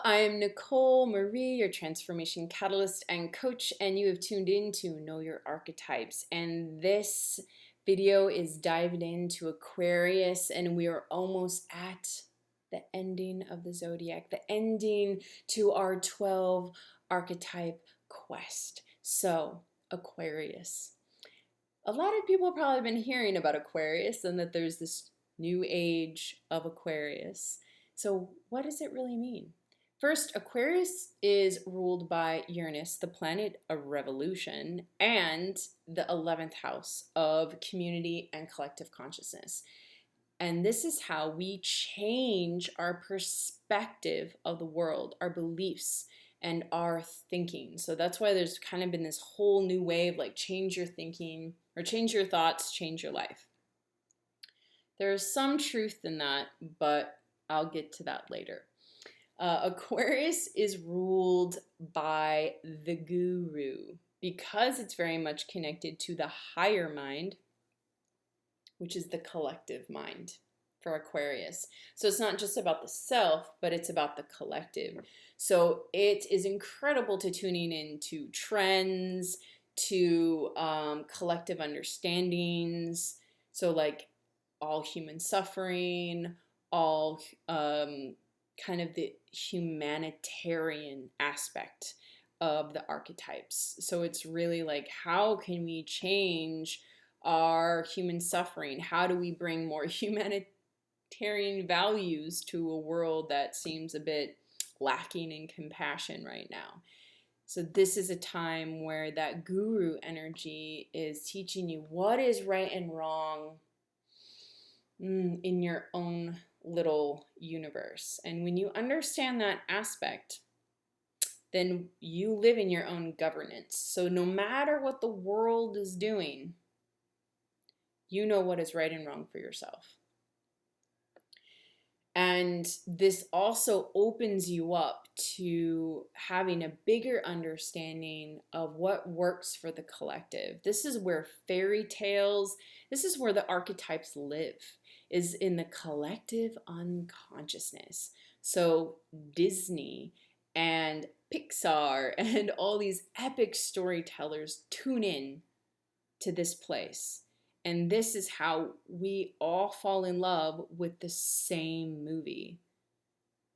I am Nicole Marie, your transformation catalyst and coach, and you have tuned in to Know Your Archetypes. And this video is diving into Aquarius, and we are almost at the ending of the zodiac, the ending to our 12 archetype quest. So, Aquarius. A lot of people have probably been hearing about Aquarius and that there's this new age of Aquarius. So, what does it really mean? First, Aquarius is ruled by Uranus, the planet of revolution, and the 11th house of community and collective consciousness. And this is how we change our perspective of the world, our beliefs, and our thinking. So that's why there's kind of been this whole new wave, like change your thinking or change your thoughts, change your life. There's some truth in that, but I'll get to that later. Aquarius is ruled by the guru because it's very much connected to the higher mind, which is the collective mind for Aquarius. So it's not just about the self, but it's about the collective. So it is incredible to tuning into trends, to collective understandings. So like all human suffering, all kind of the humanitarian aspect of the archetypes. So it's really like, how can we change our human suffering? How do we bring more humanitarian values to a world that seems a bit lacking in compassion right now? So this is a time where that guru energy is teaching you what is right and wrong in your own little universe. And when you understand that aspect, then you live in your own governance. So no matter what the world is doing, you know what is right and wrong for yourself. And this also opens you up to having a bigger understanding of what works for the collective. This is where fairy tales, this is where the archetypes live, is in the collective unconsciousness. So Disney and Pixar and all these epic storytellers tune in to this place. And this is how we all fall in love with the same movie,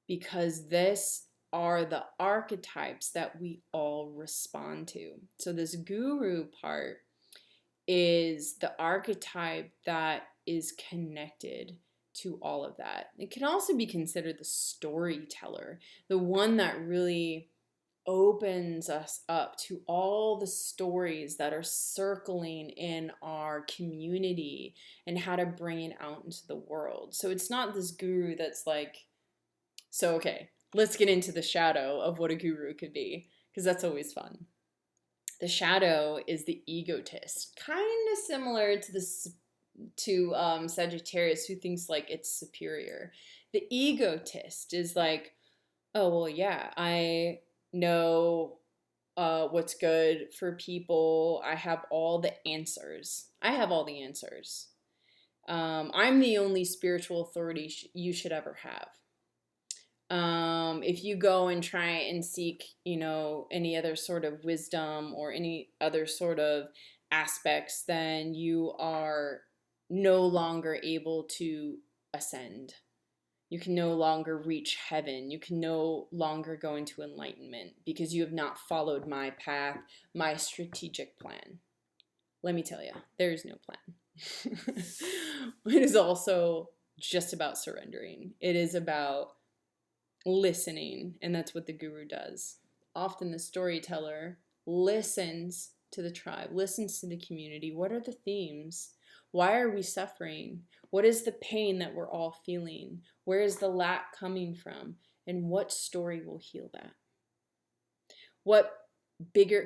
because this are the archetypes that we all respond to. So this guru part is the archetype that is connected to all of that. It can also be considered the storyteller, the one that really opens us up to all the stories that are circling in our community and how to bring it out into the world. So it's not this guru that's like, so okay, let's get into the shadow of what a guru could be, because that's always fun. The shadow is the egotist, kind of similar to Sagittarius, who thinks like it's superior. The egotist is like, oh well, yeah, I know what's good for people. I have all the answers. I have all the answers. I'm the only spiritual authority you should ever have. If you go and try and seek, any other sort of wisdom or any other sort of aspects, then you are no longer able to ascend. You can no longer reach heaven. You can no longer go into enlightenment because you have not followed my path, my strategic plan. Let me tell you, there is no plan. It is also just about surrendering. It is about listening, and that's what the guru does. Often the storyteller listens to the tribe, listens to the community. What are the themes? Why are we suffering? What is the pain that we're all feeling? Where is the lack coming from? And what story will heal that?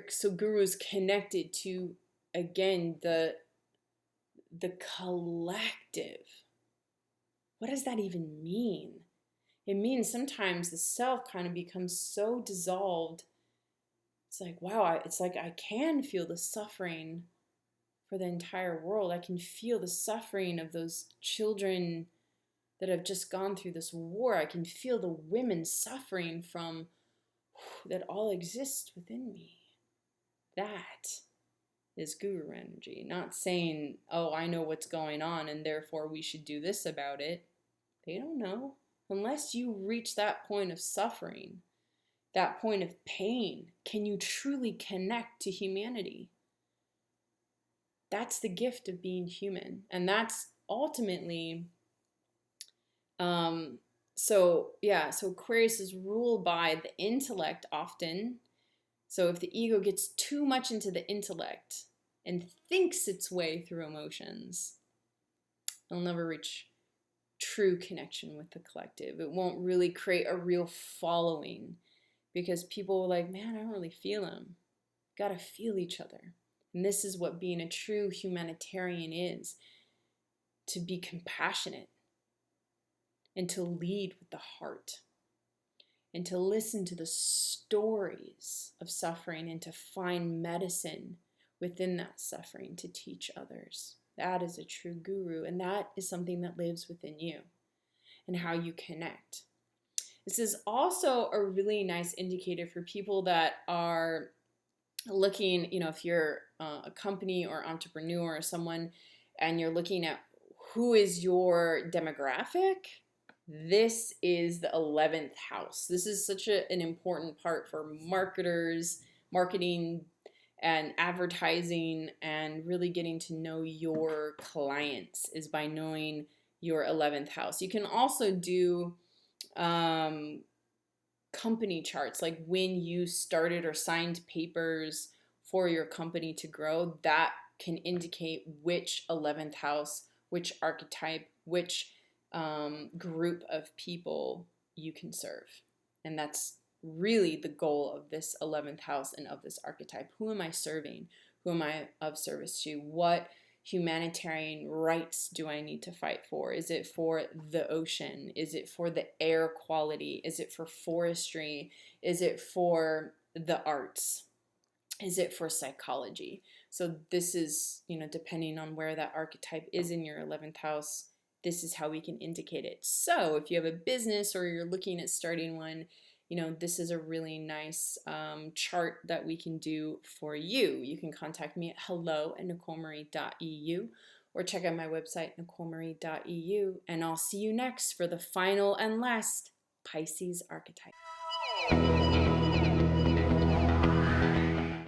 So guru's connected to, again, the collective. What does that even mean? It means sometimes the self kind of becomes so dissolved. It's like, wow, it's like I can feel the suffering for the entire world. I can feel the suffering of those children that have just gone through this war. I can feel the women suffering from that all exists within me. That is guru energy. Not saying, oh, I know what's going on and therefore we should do this about it. They don't know. Unless you reach that point of suffering, that point of pain, can you truly connect to humanity? That's the gift of being human. And that's ultimately, so Aquarius is ruled by the intellect often. So if the ego gets too much into the intellect and thinks its way through emotions, it'll never reach true connection with the collective. It won't really create a real following because people are like, man, I don't really feel them. Gotta feel each other. And this is what being a true humanitarian is, to be compassionate and to lead with the heart and to listen to the stories of suffering and to find medicine within that suffering to teach others. That is a true guru, and that is something that lives within you and how you connect. This is also a really nice indicator for people that are looking, if you're a company or entrepreneur or someone and you're looking at who is your demographic. This is the 11th house. This is such an important part for marketers, marketing and advertising, and really getting to know your clients is by knowing your 11th house. You can also do company charts, like when you started or signed papers for your company to grow. That can indicate which 11th house, which archetype, which group of people you can serve. And that's really the goal of this 11th house and of this archetype. Who am I serving? Who am I of service to? What humanitarian rights do I need to fight for? Is it for the ocean? Is it for the air quality? Is it for forestry? Is it for the arts? Is it for psychology? So this is, depending on where that archetype is in your 11th house, this is how we can indicate it. So if you have a business or you're looking at starting one, this is a really nice chart that we can do for you. You can contact me at hello@NicoleMarie.eu or check out my website, NicoleMarie.eu, and I'll see you next for the final and last Pisces archetype.